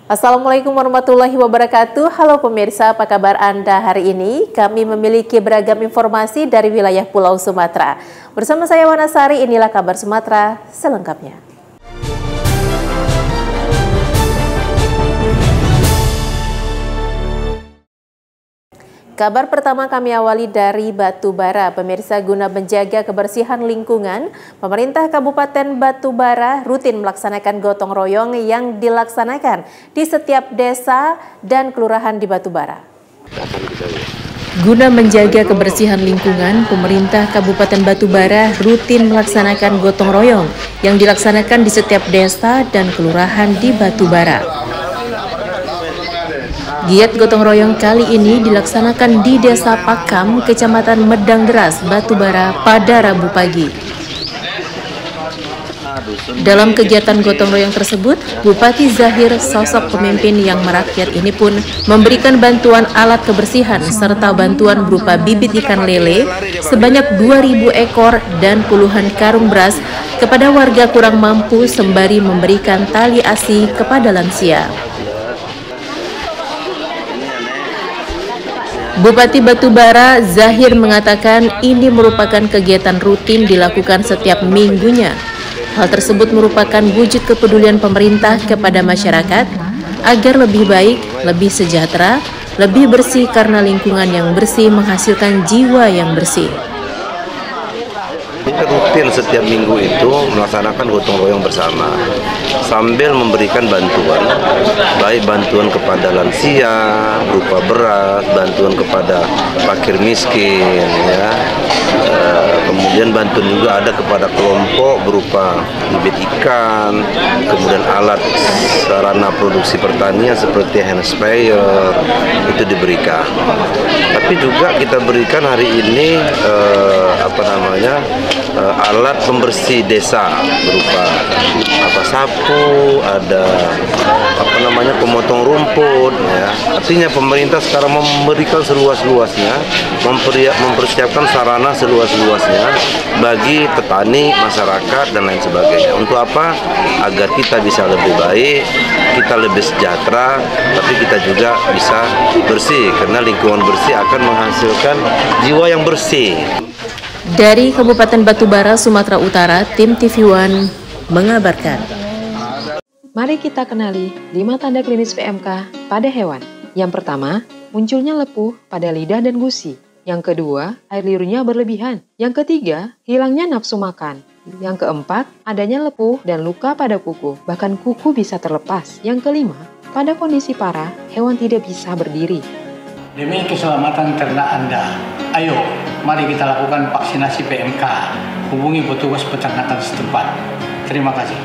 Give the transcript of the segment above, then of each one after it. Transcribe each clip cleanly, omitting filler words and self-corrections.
Assalamualaikum warahmatullahi wabarakatuh. Halo pemirsa, apa kabar Anda hari ini? Kami memiliki beragam informasi dari wilayah Pulau Sumatera. Bersama saya Wanasari, inilah kabar Sumatera selengkapnya. Kabar pertama kami awali dari Batubara. Pemirsa, guna menjaga kebersihan lingkungan, pemerintah Kabupaten Batubara rutin melaksanakan gotong royong yang dilaksanakan di setiap desa dan kelurahan di Batubara. Guna menjaga kebersihan lingkungan, pemerintah Kabupaten Batubara rutin melaksanakan gotong royong yang dilaksanakan di setiap desa dan kelurahan di Batubara. Giat gotong royong kali ini dilaksanakan di Desa Pakam, Kecamatan Medang Deras, Batubara pada Rabu pagi. Dalam kegiatan gotong royong tersebut, Bupati Zahir, sosok pemimpin yang merakyat ini pun memberikan bantuan alat kebersihan serta bantuan berupa bibit ikan lele sebanyak 2.000 ekor dan puluhan karung beras kepada warga kurang mampu sembari memberikan tali asi kepada lansia. Bupati Batubara Zahir mengatakan ini merupakan kegiatan rutin dilakukan setiap minggunya. Hal tersebut merupakan wujud kepedulian pemerintah kepada masyarakat agar lebih baik, lebih sejahtera, lebih bersih karena lingkungan yang bersih menghasilkan jiwa yang bersih. Kita rutin setiap minggu itu melaksanakan gotong royong bersama sambil memberikan bantuan, baik bantuan kepada lansia berupa beras, bantuan kepada fakir miskin, ya. Kemudian bantuan juga ada kepada kelompok berupa bibit ikan, kemudian alat sarana produksi pertanian seperti hand sprayer itu diberikan. Tapi juga kita berikan hari ini alat pembersih desa berupa sapu, ada pemotong rumput, ya. Artinya pemerintah sekarang memberikan seluas-luasnya, mempersiapkan sarana seluas-luasnya bagi petani, masyarakat dan lain sebagainya. Untuk apa? Agar kita bisa lebih baik, kita lebih sejahtera, tapi kita juga bisa bersih karena lingkungan bersih akan menghasilkan jiwa yang bersih. Dari Kabupaten Batubara, Sumatera Utara, tim TV One mengabarkan. Mari kita kenali 5 tanda klinis PMK pada hewan. Yang pertama, munculnya lepuh pada lidah dan gusi. Yang kedua, air liurnya berlebihan. Yang ketiga, hilangnya nafsu makan. Yang keempat, adanya lepuh dan luka pada kuku. Bahkan kuku bisa terlepas. Yang kelima, pada kondisi parah, hewan tidak bisa berdiri. Demi keselamatan ternak Anda, ayo mari kita lakukan vaksinasi PMK. Hubungi petugas peternakan setempat. Terima kasih.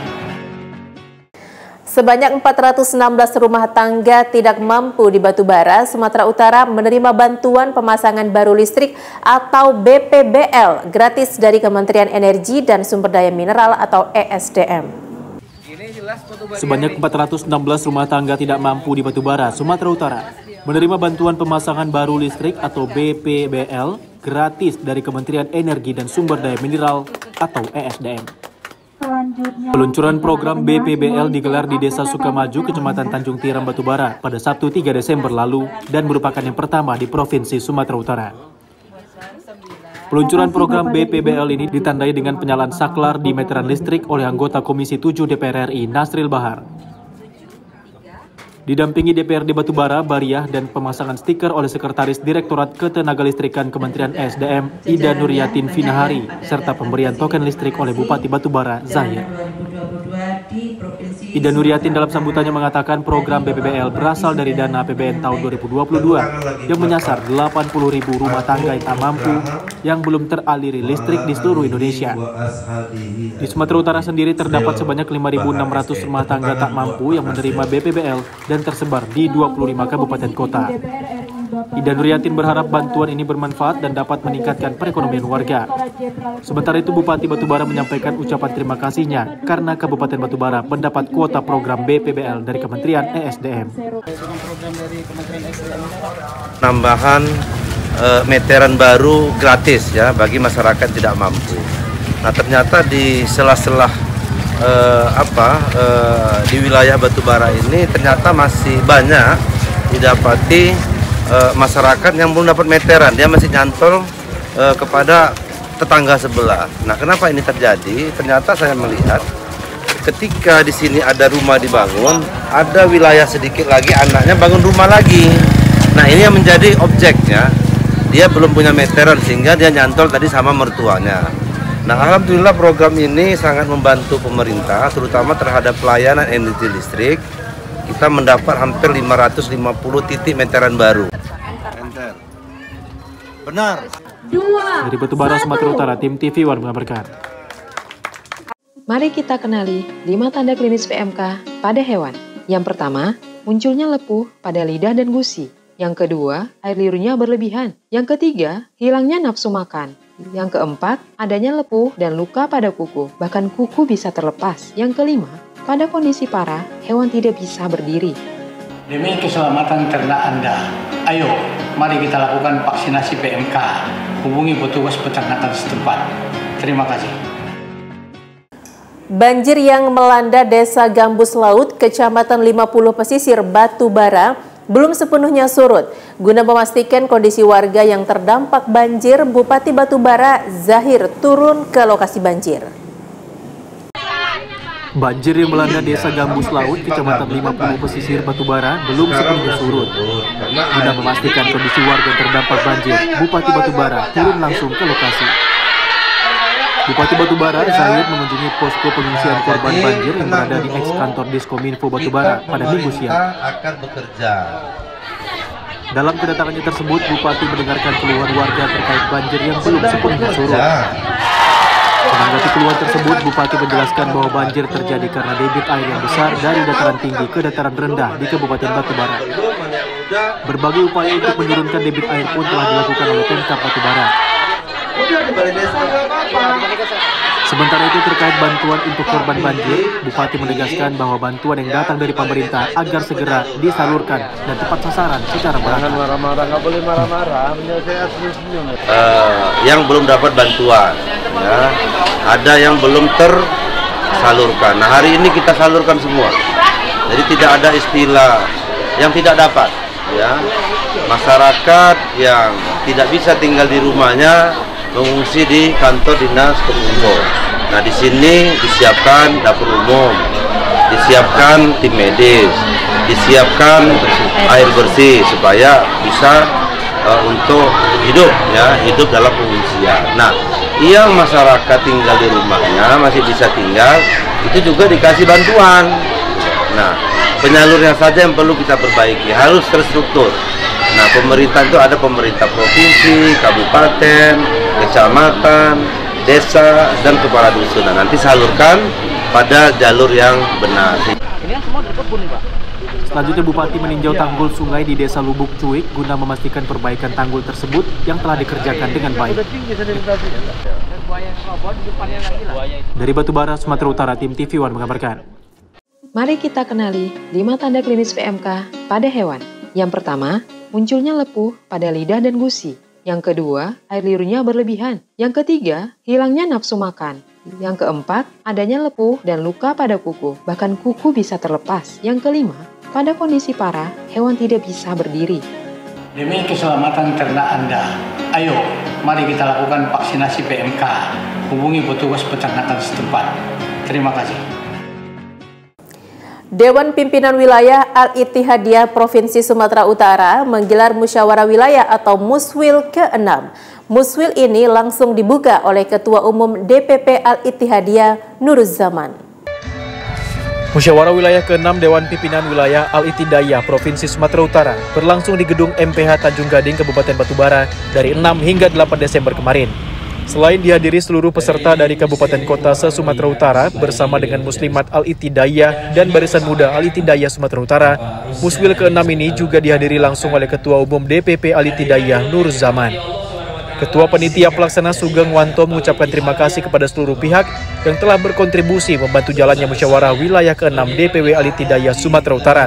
Sebanyak 416 rumah tangga tidak mampu di Batubara, Sumatera Utara menerima bantuan pemasangan baru listrik atau BPBL gratis dari Kementerian Energi dan Sumber Daya Mineral atau ESDM. Sebanyak 416 rumah tangga tidak mampu di Batubara, Sumatera Utara menerima bantuan pemasangan baru listrik atau BPBL gratis dari Kementerian Energi dan Sumber Daya Mineral atau ESDM. Peluncuran program BPBL digelar di Desa Sukamaju, Kecamatan Tanjung Tiram, Batubara pada Sabtu 3 Desember lalu dan merupakan yang pertama di Provinsi Sumatera Utara. Peluncuran program BPBL ini ditandai dengan penyalaan saklar di meteran listrik oleh anggota Komisi 7 DPR RI Nasril Bahar. Didampingi DPRD Batubara, Bariah, dan pemasangan stiker oleh Sekretaris Direktorat Ketenagalistrikan Kementerian ESDM Ida Nuriyatin Finahari, serta pemberian token listrik oleh Bupati Batubara Zahir. Ida Nuriyatin dalam sambutannya mengatakan program BPBL berasal dari dana APBN tahun 2022 yang menyasar 80.000 rumah tangga yang tak mampu yang belum teraliri listrik di seluruh Indonesia. Di Sumatera Utara sendiri terdapat sebanyak 5.600 rumah tangga tak mampu yang menerima BPBL dan tersebar di 25 kabupaten kota. Ida Nuriyatin berharap bantuan ini bermanfaat dan dapat meningkatkan perekonomian warga. Sementara itu, Bupati Batubara menyampaikan ucapan terima kasihnya karena Kabupaten Batubara mendapat kuota program BPBL dari Kementerian ESDM. Tambahan meteran baru gratis ya bagi masyarakat tidak mampu. Nah, ternyata di sela-sela di wilayah Batubara ini ternyata masih banyak didapati masyarakat yang belum dapat meteran, dia masih nyantol kepada tetangga sebelah. Nah, kenapa ini terjadi? Ternyata saya melihat ketika di sini ada rumah dibangun, ada wilayah sedikit lagi anaknya bangun rumah lagi. Nah, ini yang menjadi objeknya. Dia belum punya meteran sehingga dia nyantol tadi sama mertuanya. Nah, alhamdulillah program ini sangat membantu pemerintah, terutama terhadap pelayanan energi listrik. Kita mendapat hampir 550 titik meteran baru. Enter. Benar. Dari Batubara, Sumatera Utara, tim TV One mengabarkan. Mari kita kenali 5 tanda klinis PMK pada hewan. Yang pertama, munculnya lepuh pada lidah dan gusi. Yang kedua, air liurnya berlebihan. Yang ketiga, hilangnya nafsu makan. Yang keempat, adanya lepuh dan luka pada kuku, bahkan kuku bisa terlepas. Yang kelima, pada kondisi parah, hewan tidak bisa berdiri. Demi keselamatan ternak Anda, ayo mari kita lakukan vaksinasi PMK. Hubungi petugas peternakan setempat. Terima kasih. Banjir yang melanda Desa Gambus Laut, Kecamatan 50 Pesisir, Batubara, belum sepenuhnya surut. Guna memastikan kondisi warga yang terdampak banjir, Bupati Batubara Zahir turun ke lokasi banjir. Banjir yang melanda Desa Gambus Laut, Kecamatan 50 Pesisir, Batubara belum sepenuhnya surut. Guna memastikan kondisi warga yang terdampak banjir, Bupati Batubara turun langsung ke lokasi. Bupati Batubara Zahir mengunjungi posko pengungsian korban banjir yang berada di ex-kantor Diskominfo Batubara pada Minggu siang. Dalam kedatangannya tersebut, Bupati mendengarkan keluhan warga terkait banjir yang belum sepenuhnya surut. Menanggapi keluhan tersebut, Bupati menjelaskan bahwa banjir terjadi karena debit air yang besar dari dataran tinggi ke dataran rendah di Kabupaten Batubara. Berbagai upaya untuk menurunkan debit air pun telah dilakukan oleh Pemkab Batubara. Sementara itu terkait bantuan untuk korban banjir, Bupati menegaskan bahwa bantuan yang datang dari pemerintah agar segera disalurkan dan tepat sasaran secara merata. Yang belum dapat bantuan, ya, ada yang belum tersalurkan. Nah, hari ini kita salurkan semua. Jadi tidak ada istilah yang tidak dapat. Ya, masyarakat yang tidak bisa tinggal di rumahnya mengungsi di kantor dinas kominfo. Nah, di sini disiapkan dapur umum, disiapkan tim medis, disiapkan air bersih supaya bisa untuk hidup, ya, hidup dalam pengungsian. Nah, yang masyarakat tinggal di rumahnya masih bisa tinggal, itu juga dikasih bantuan. Nah, penyalurnya saja yang perlu kita perbaiki, harus terstruktur. Nah, pemerintah itu ada pemerintah provinsi, kabupaten, kecamatan, desa, dan kepala dusun. Nah, nanti salurkan pada jalur yang benar. Ini semua dari kebun, Pak. Selanjutnya Bupati meninjau tanggul sungai di Desa Lubuk Cuik guna memastikan perbaikan tanggul tersebut yang telah dikerjakan dengan baik. Dari Batubara, Sumatera Utara, tim TV One mengabarkan. Mari kita kenali 5 tanda klinis PMK pada hewan. Yang pertama, munculnya lepuh pada lidah dan gusi. Yang kedua, air liurnya berlebihan. Yang ketiga, hilangnya nafsu makan. Yang keempat, adanya lepuh dan luka pada kuku, bahkan kuku bisa terlepas. Yang kelima, pada kondisi parah, hewan tidak bisa berdiri. Demi keselamatan ternak Anda, ayo mari kita lakukan vaksinasi PMK. Hubungi petugas peternakan setempat. Terima kasih. Dewan Pimpinan Wilayah Al-Ittihadiyah Provinsi Sumatera Utara menggelar musyawarah wilayah atau Muswil ke-6. Muswil ini langsung dibuka oleh Ketua Umum DPP Al-Ittihadiyah Nuruzzaman. Musyawarah wilayah ke-6 Dewan Pimpinan Wilayah Al-Ittihadiyah Provinsi Sumatera Utara berlangsung di Gedung MPH Tanjung Gading, Kabupaten Batubara dari 6 hingga 8 Desember kemarin. Selain dihadiri seluruh peserta dari kabupaten kota se-Sumatera Utara bersama dengan Muslimat Al-Ittihadiyah dan Barisan Muda Al-Ittihadiyah Sumatera Utara, Muswil ke-6 ini juga dihadiri langsung oleh Ketua Umum DPP Al-Ittihadiyah Nuruzzaman. Ketua Panitia Pelaksana Sugeng Wanto mengucapkan terima kasih kepada seluruh pihak yang telah berkontribusi membantu jalannya musyawarah wilayah ke-6 DPW Al-Ittihadiyah Sumatera Utara.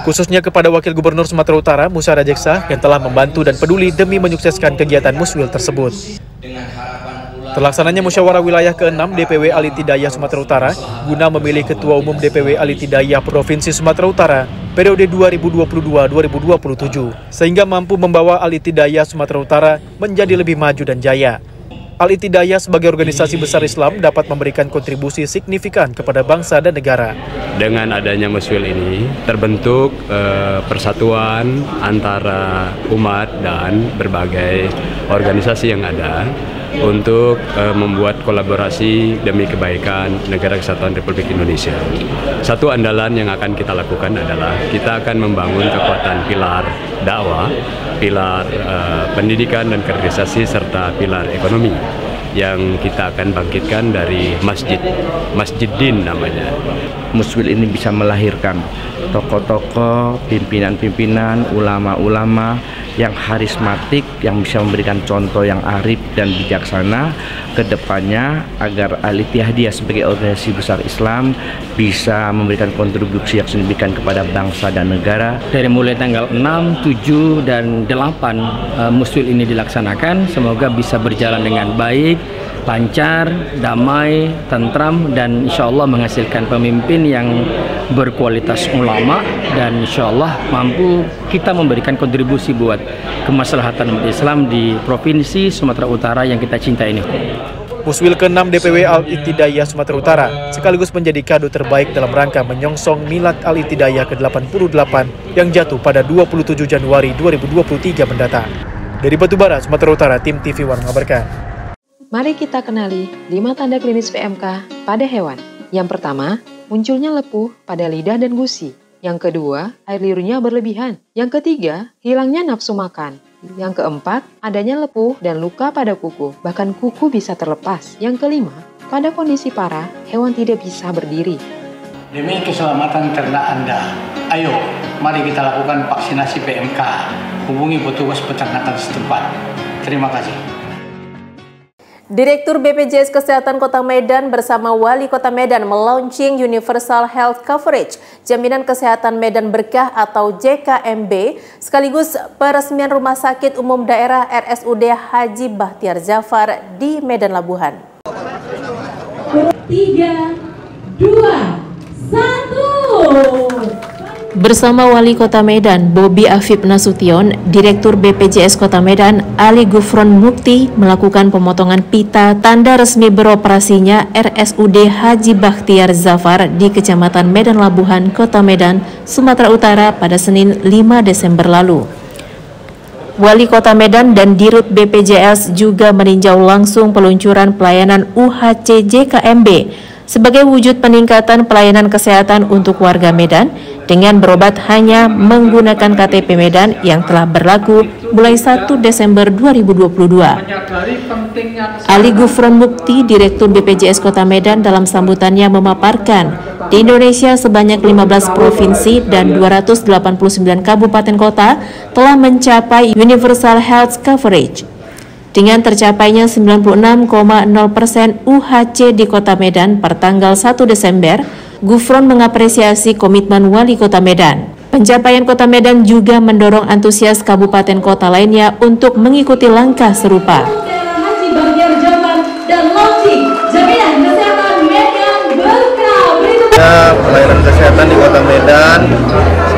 Khususnya kepada Wakil Gubernur Sumatera Utara, Musa Rajeksa, yang telah membantu dan peduli demi menyukseskan kegiatan Muswil tersebut. Dengan harapan pula Terlaksananya musyawarah wilayah ke-6 DPW Alitidaya Sumatera Utara guna memilih Ketua Umum DPW Alitidaya Provinsi Sumatera Utara periode 2022-2027 sehingga mampu membawa Alitidaya Sumatera Utara menjadi lebih maju dan jaya. Alitidaya sebagai organisasi besar Islam dapat memberikan kontribusi signifikan kepada bangsa dan negara. Dengan adanya Muswil ini terbentuk persatuan antara umat dan berbagai organisasi yang ada untuk membuat kolaborasi demi kebaikan Negara Kesatuan Republik Indonesia. Satu andalan yang akan kita lakukan adalah kita akan membangun kekuatan pilar dakwah, pilar pendidikan dan kaderisasi, serta pilar ekonomi yang kita akan bangkitkan dari Masjiddin namanya. Muswil ini bisa melahirkan tokoh-tokoh, pimpinan-pimpinan, ulama-ulama yang karismatik, yang bisa memberikan contoh yang arif dan bijaksana ke depannya agar Alitidaya sebagai organisasi besar Islam bisa memberikan kontribusi yang signifikan kepada bangsa dan negara. Dari mulai tanggal 6, 7, dan 8 Muswil ini dilaksanakan, semoga bisa berjalan dengan baik, lancar, damai, tentram, dan insya Allah menghasilkan pemimpin yang berkualitas ulama, dan insya Allah mampu kita memberikan kontribusi buat kemaslahatan umat Islam di Provinsi Sumatera Utara yang kita cinta ini. Muswil ke-6 DPW Alitidaya Sumatera Utara sekaligus menjadi kado terbaik dalam rangka menyongsong Milad Alitidaya ke-88 yang jatuh pada 27 Januari 2023 mendatang. Dari Batubara, Sumatera Utara, tim TV One mengabarkan. Mari kita kenali 5 tanda klinis PMK pada hewan. Yang pertama, munculnya lepuh pada lidah dan gusi. Yang kedua, air liurnya berlebihan. Yang ketiga, hilangnya nafsu makan. Yang keempat, adanya lepuh dan luka pada kuku, bahkan kuku bisa terlepas. Yang kelima, pada kondisi parah, hewan tidak bisa berdiri. Demi keselamatan ternak Anda, ayo mari kita lakukan vaksinasi PMK. Hubungi petugas peternakan setempat. Terima kasih. Direktur BPJS Kesehatan Kota Medan bersama Wali Kota Medan melaunching Universal Health Coverage, Jaminan Kesehatan Medan Berkah atau JKMB, sekaligus peresmian Rumah Sakit Umum Daerah RSUD Haji Bahtiar Zafar di Medan Labuhan. 3, 2, 1. Bersama Wali Kota Medan, Bobi Afif Nasution, Direktur BPJS Kota Medan, Ali Gufron Mukti, melakukan pemotongan pita tanda resmi beroperasinya RSUD Haji Bahtiar Zafar di Kecamatan Medan Labuhan, Kota Medan, Sumatera Utara pada Senin 5 Desember lalu. Wali Kota Medan dan Dirut BPJS juga meninjau langsung peluncuran pelayanan UHC JKMB sebagai wujud peningkatan pelayanan kesehatan untuk warga Medan dengan berobat hanya menggunakan KTP Medan yang telah berlaku mulai 1 Desember 2022. Ali Gufron Mukti, Direktur BPJS Kota Medan, dalam sambutannya memaparkan di Indonesia sebanyak 15 provinsi dan 289 kabupaten kota telah mencapai Universal Health Coverage. Dengan tercapainya 96,0% UHC di Kota Medan per tanggal 1 Desember, Gufron mengapresiasi komitmen Wali Kota Medan. Pencapaian Kota Medan juga mendorong antusias kabupaten kota lainnya untuk mengikuti langkah serupa. Haji Bahtiar Zafar dan launching Jaminan Kesehatan Medan Berkah. Pelayanan kesehatan di Kota Medan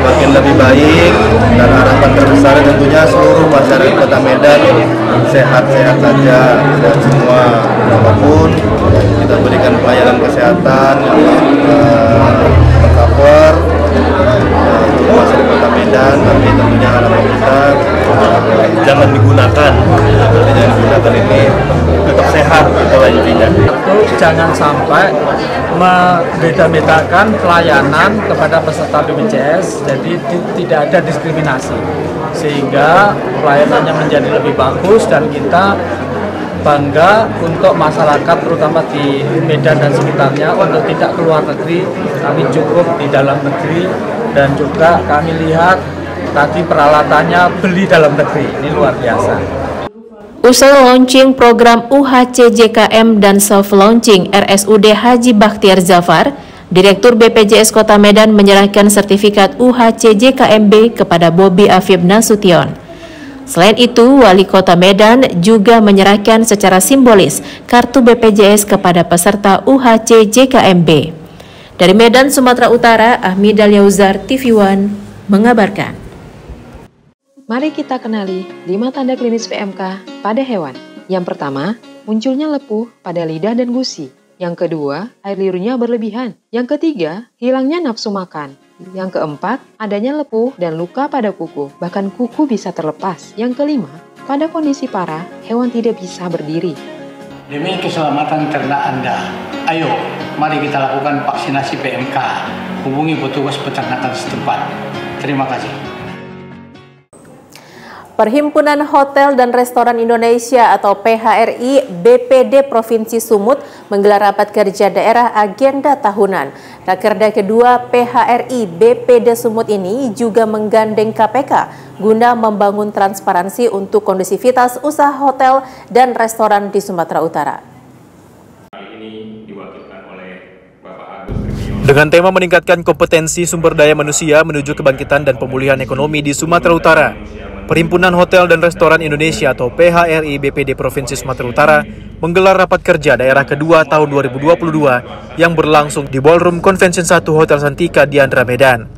semakin lebih baik, dan harapan terbesar tentunya seluruh masyarakat Kota Medan sehat-sehat saja, sehat semua, apapun kita berikan pelayanan kesehatan cover untuk masyarakat Kota Medan. Tapi tentunya harapan kita jangan digunakan ini tetap sehat, itulah intinya. Jangan sampai membeda-bedakan pelayanan kepada peserta BPJS, jadi tidak ada diskriminasi, sehingga pelayanannya menjadi lebih bagus dan kita bangga untuk masyarakat terutama di Medan dan sekitarnya untuk tidak keluar negeri, kami cukup di dalam negeri, dan juga kami lihat tadi peralatannya beli dalam negeri, ini luar biasa. Usai launching program UHC JKM dan self-launching RSUD Haji Bahtiar Zafar, Direktur BPJS Kota Medan menyerahkan sertifikat UHC JKMB kepada Bobi Afif Nasution. Selain itu, Wali Kota Medan juga menyerahkan secara simbolis kartu BPJS kepada peserta UHC JKMB. Dari Medan, Sumatera Utara, Ahmidal Yauzar, TV One, mengabarkan. Mari kita kenali 5 tanda klinis PMK pada hewan. Yang pertama, munculnya lepuh pada lidah dan gusi. Yang kedua, air liurnya berlebihan. Yang ketiga, hilangnya nafsu makan. Yang keempat, adanya lepuh dan luka pada kuku, bahkan kuku bisa terlepas. Yang kelima, pada kondisi parah, hewan tidak bisa berdiri. Demi keselamatan ternak Anda, ayo mari kita lakukan vaksinasi PMK. Hubungi petugas peternakan setempat. Terima kasih. Perhimpunan Hotel dan Restoran Indonesia atau PHRI BPD Provinsi Sumut menggelar rapat kerja daerah agenda tahunan. Rakerda kedua PHRI BPD Sumut ini juga menggandeng KPK guna membangun transparansi untuk kondusivitas usaha hotel dan restoran di Sumatera Utara. Dengan tema meningkatkan kompetensi sumber daya manusia menuju kebangkitan dan pemulihan ekonomi di Sumatera Utara, Perhimpunan Hotel dan Restoran Indonesia atau PHRI BPD Provinsi Sumatera Utara menggelar rapat kerja daerah kedua tahun 2022 yang berlangsung di Ballroom Convention 1 Hotel Santika di Andra Medan.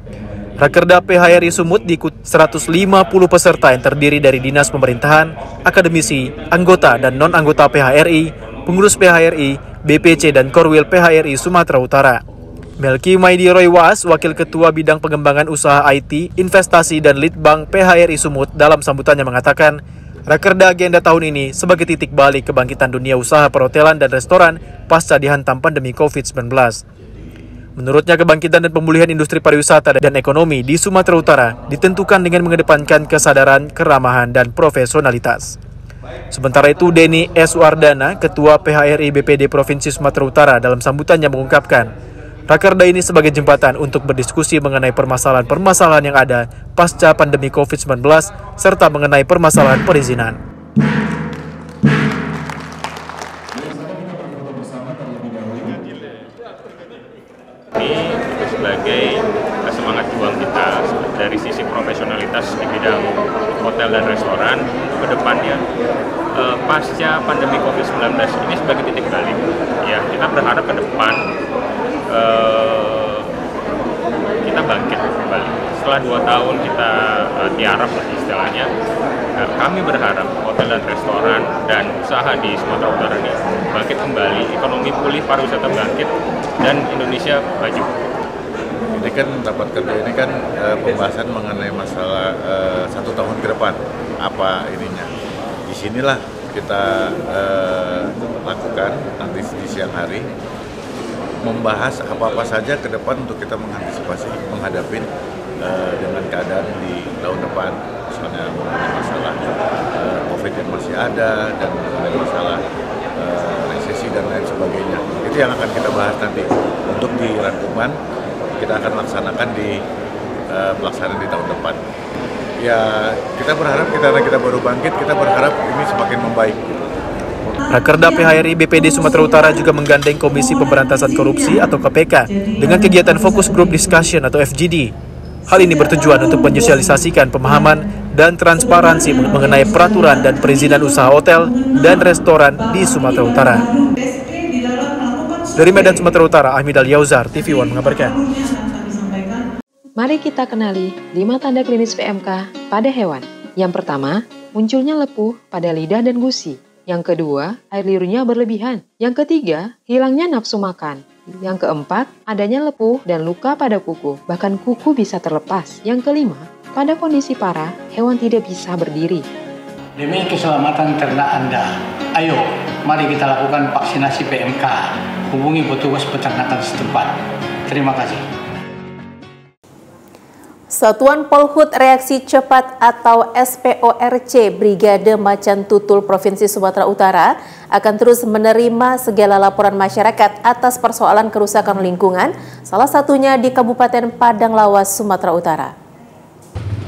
Rakerda PHRI Sumut diikuti 150 peserta yang terdiri dari dinas pemerintahan, akademisi, anggota dan non-anggota PHRI, pengurus PHRI, BPC dan Korwil PHRI Sumatera Utara. Melki Maidi Roy Waas, Wakil Ketua Bidang Pengembangan Usaha IT, Investasi dan Litbang PHRI Sumut dalam sambutannya mengatakan, Rakerda agenda tahun ini sebagai titik balik kebangkitan dunia usaha perhotelan dan restoran pasca dihantam pandemi COVID-19. Menurutnya, kebangkitan dan pemulihan industri pariwisata dan ekonomi di Sumatera Utara ditentukan dengan mengedepankan kesadaran, keramahan, dan profesionalitas. Sementara itu, Denny S. Wardana, Ketua PHRI BPD Provinsi Sumatera Utara dalam sambutannya mengungkapkan, Rakerda ini sebagai jembatan untuk berdiskusi mengenai permasalahan-permasalahan yang ada pasca pandemi COVID-19 serta mengenai permasalahan perizinan. Ini itu sebagai semangat juang kita dari sisi profesionalitas di bidang hotel dan restoran ke depannya pasca pandemi COVID-19 ini sebagai titik balik. Ya, kita berharap ke depan kita bangkit kembali. Setelah 2 tahun kita tiarap lah istilahnya, kami berharap hotel dan restoran dan usaha di Sumatera Utara ini bangkit kembali, ekonomi pulih, pariwisata bangkit, dan Indonesia maju. Ini kan rapat kerja ini kan pembahasan mengenai masalah 1 tahun ke depan, apa ininya. Disinilah kita lakukan nanti di siang hari, membahas apa-apa saja ke depan untuk kita mengantisipasi, menghadapi dengan keadaan di tahun depan, misalnya mengenai masalah COVID yang masih ada dan mengenai masalah resesi dan lain sebagainya. Itu yang akan kita bahas nanti. Untuk di rangkuman kita akan laksanakan di pelaksanaan di tahun depan. Ya, kita berharap kita baru bangkit, kita berharap ini semakin membaik. Rakerda PHRI BPD Sumatera Utara juga menggandeng Komisi Pemberantasan Korupsi atau KPK dengan kegiatan Focus Group Discussion atau FGD. Hal ini bertujuan untuk menyosialisasikan pemahaman dan transparansi mengenai peraturan dan perizinan usaha hotel dan restoran di Sumatera Utara. Dari Medan, Sumatera Utara, Ahmidal Yauzar, TV One mengabarkan. Mari kita kenali 5 tanda klinis PMK pada hewan. Yang pertama, munculnya lepuh pada lidah dan gusi. Yang kedua, air liurnya berlebihan. Yang ketiga, hilangnya nafsu makan. Yang keempat, adanya lepuh dan luka pada kuku, bahkan kuku bisa terlepas. Yang kelima, pada kondisi parah, hewan tidak bisa berdiri. Demi keselamatan ternak Anda, ayo mari kita lakukan vaksinasi PMK. Hubungi petugas peternakan setempat. Terima kasih. Satuan Polhut Reaksi Cepat atau SPORC Brigade Macan Tutul Provinsi Sumatera Utara akan terus menerima segala laporan masyarakat atas persoalan kerusakan lingkungan, salah satunya di Kabupaten Padang Lawas, Sumatera Utara.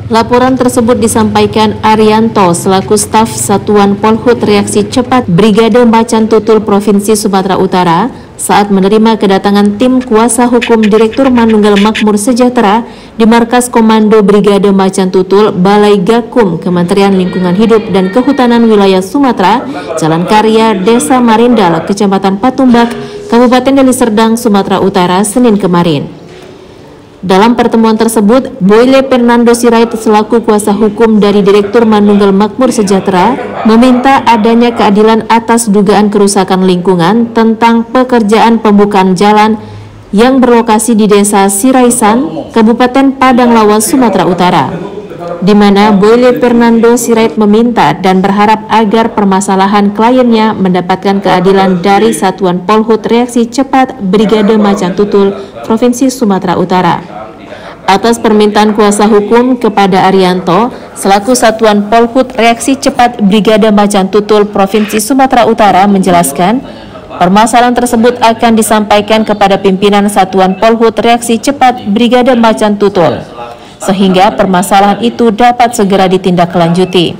Laporan tersebut disampaikan Arianto selaku staf Satuan Polhut Reaksi Cepat Brigade Macan Tutul Provinsi Sumatera Utara saat menerima kedatangan tim kuasa hukum Direktur Manunggal Makmur Sejahtera di Markas Komando Brigade Macan Tutul Balai Gakum Kementerian Lingkungan Hidup dan Kehutanan Wilayah Sumatera, Jalan Karya, Desa Marindal, Kecamatan Patumbak, Kabupaten Deli Serdang, Sumatera Utara, Senin kemarin. Dalam pertemuan tersebut, Boyle Fernando Sirait selaku kuasa hukum dari Direktur Manunggal Makmur Sejahtera meminta adanya keadilan atas dugaan kerusakan lingkungan tentang pekerjaan pembukaan jalan yang berlokasi di Desa Siraisan, Kabupaten Padang Lawas, Sumatera Utara, di mana Boyle Fernando Sirait meminta dan berharap agar permasalahan kliennya mendapatkan keadilan dari Satuan Polhut Reaksi Cepat Brigade Macan Tutul Provinsi Sumatera Utara. Atas permintaan kuasa hukum kepada Arianto, selaku Satuan Polhut Reaksi Cepat Brigade Macan Tutul Provinsi Sumatera Utara menjelaskan, permasalahan tersebut akan disampaikan kepada pimpinan Satuan Polhut Reaksi Cepat Brigade Macan Tutul, sehingga permasalahan itu dapat segera ditindaklanjuti.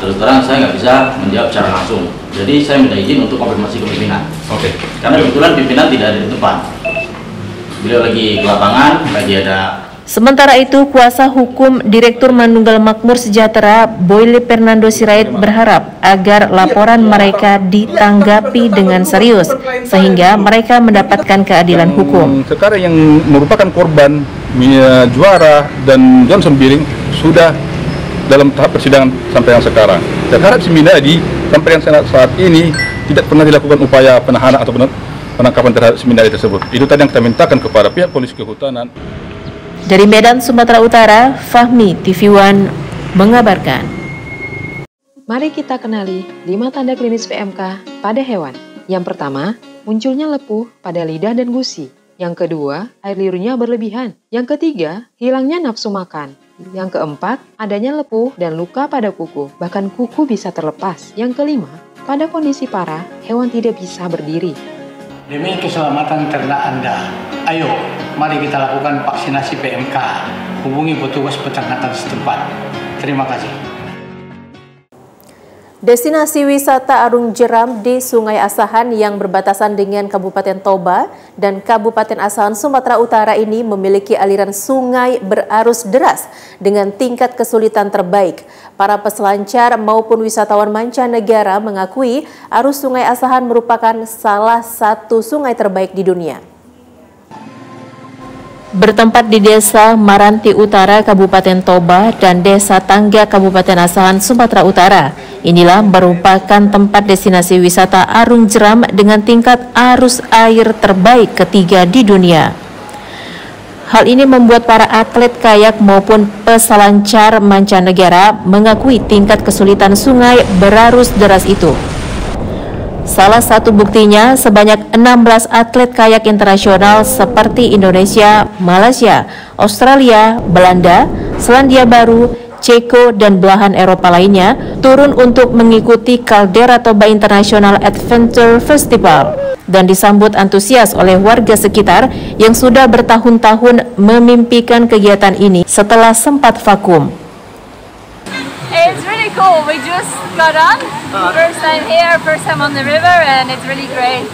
Terus terang saya nggak bisa menjawab secara langsung, jadi saya minta izin untuk konfirmasi ke pimpinan. Oke. Karena kebetulan pimpinan tidak ada di tempat. Beliau lagi ke lapangan, lagi ada. Sementara itu, kuasa hukum Direktur Manunggal Makmur Sejahtera Boyle Fernando Sirait berharap agar laporan mereka ditanggapi dengan serius sehingga mereka mendapatkan keadilan hukum. Sekarang yang merupakan korban Juara dan Johnson Biring sudah dalam tahap persidangan sampai yang sekarang. Dan harap Seminadi sampai yang saat ini tidak pernah dilakukan upaya penahanan atau penangkapan terhadap Seminadi tersebut. Itu tadi yang kita mintakan kepada pihak polisi kehutanan. Dari Medan, Sumatera Utara, Fahmi, TV One mengabarkan. Mari kita kenali 5 tanda klinis PMK pada hewan. Yang pertama, munculnya lepuh pada lidah dan gusi. Yang kedua, air liurnya berlebihan. Yang ketiga, hilangnya nafsu makan. Yang keempat, adanya lepuh dan luka pada kuku, bahkan kuku bisa terlepas. Yang kelima, pada kondisi parah, hewan tidak bisa berdiri. Demi keselamatan ternak Anda, ayo mari kita lakukan vaksinasi PMK. Hubungi petugas peternakan setempat. Terima kasih. Destinasi wisata Arung Jeram di Sungai Asahan yang berbatasan dengan Kabupaten Toba dan Kabupaten Asahan, Sumatera Utara ini memiliki aliran sungai berarus deras dengan tingkat kesulitan terbaik. Para peselancar maupun wisatawan mancanegara mengakui arus Sungai Asahan merupakan salah satu sungai terbaik di dunia. Bertempat di Desa Maranti Utara, Kabupaten Toba, dan Desa Tangga, Kabupaten Asahan, Sumatera Utara. Inilah merupakan tempat destinasi wisata Arung Jeram dengan tingkat arus air terbaik ketiga di dunia. Hal ini membuat para atlet kayak maupun peselancar mancanegara mengakui tingkat kesulitan sungai berarus deras itu. Salah satu buktinya, sebanyak 16 atlet kayak internasional seperti Indonesia, Malaysia, Australia, Belanda, Selandia Baru, Ceko, dan belahan Eropa lainnya turun untuk mengikuti Caldera Toba International Adventure Festival dan disambut antusias oleh warga sekitar yang sudah bertahun-tahun memimpikan kegiatan ini setelah sempat vakum. It's really cool. We just got on. First time here, first time on the river, and it's really great.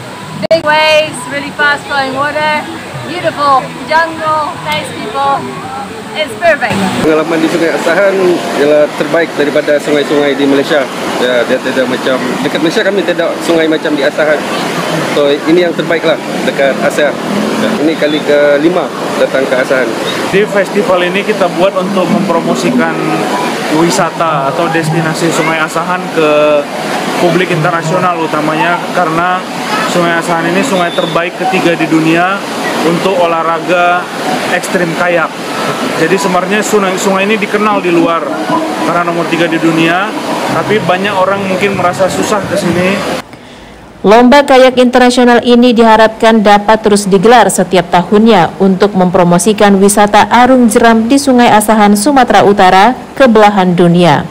Big waves, really fast flowing water, beautiful jungle, nice people. It's perfect. Pengalaman di Sungai Asahan ialah terbaik daripada sungai-sungai di Malaysia. Ya, dia tidak macam dekat Malaysia kami tidak sungai macam di Asahan. So ini yang terbaik lah dekat Asahan. Ini kali ke-5 datang ke Asahan. Di festival ini kita buat untuk mempromosikan wisata atau destinasi Sungai Asahan ke publik internasional, utamanya karena Sungai Asahan ini sungai terbaik ketiga di dunia untuk olahraga ekstrim kayak. Jadi sebenarnya sungai ini dikenal di luar karena nomor 3 di dunia, tapi banyak orang mungkin merasa susah ke sini. Lomba kayak internasional ini diharapkan dapat terus digelar setiap tahunnya untuk mempromosikan wisata Arung Jeram di Sungai Asahan, Sumatera Utara ke belahan dunia.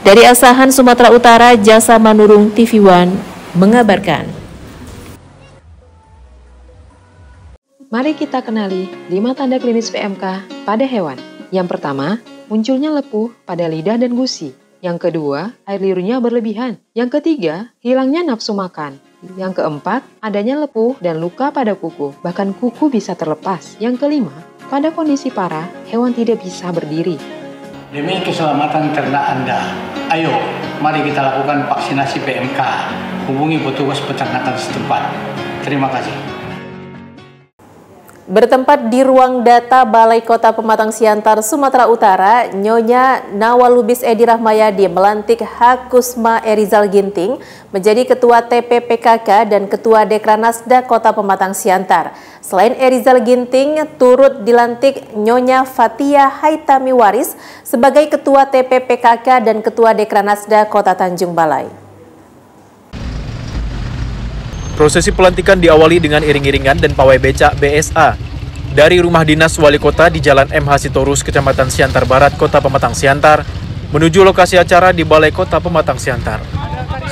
Dari Asahan, Sumatera Utara, Jasa Manurung, TV One mengabarkan. Mari kita kenali 5 tanda klinis PMK pada hewan. Yang pertama, munculnya lepuh pada lidah dan gusi. Yang kedua, air liurnya berlebihan. Yang ketiga, hilangnya nafsu makan. Yang keempat, adanya lepuh dan luka pada kuku, bahkan kuku bisa terlepas. Yang kelima, pada kondisi parah, hewan tidak bisa berdiri. Demi keselamatan ternak Anda, ayo mari kita lakukan vaksinasi PMK. Hubungi petugas peternakan setempat. Terima kasih. Bertempat di ruang data Balai Kota Pematang Siantar, Sumatera Utara, Nyonya Nawalubis Edi Rahmayadi melantik H. Kusma Erizal Ginting menjadi Ketua TPPKK dan Ketua Dekranasda Kota Pematang Siantar. Selain Erizal Ginting, turut dilantik Nyonya Fatia Haitami Waris sebagai Ketua TPPKK dan Ketua Dekranasda Kota Tanjung Balai. Prosesi pelantikan diawali dengan iring-iringan dan pawai becak BSA dari rumah dinas wali kota di Jalan MH Sitorus, Kecamatan Siantar Barat, Kota Pematang Siantar, menuju lokasi acara di Balai Kota Pematang Siantar.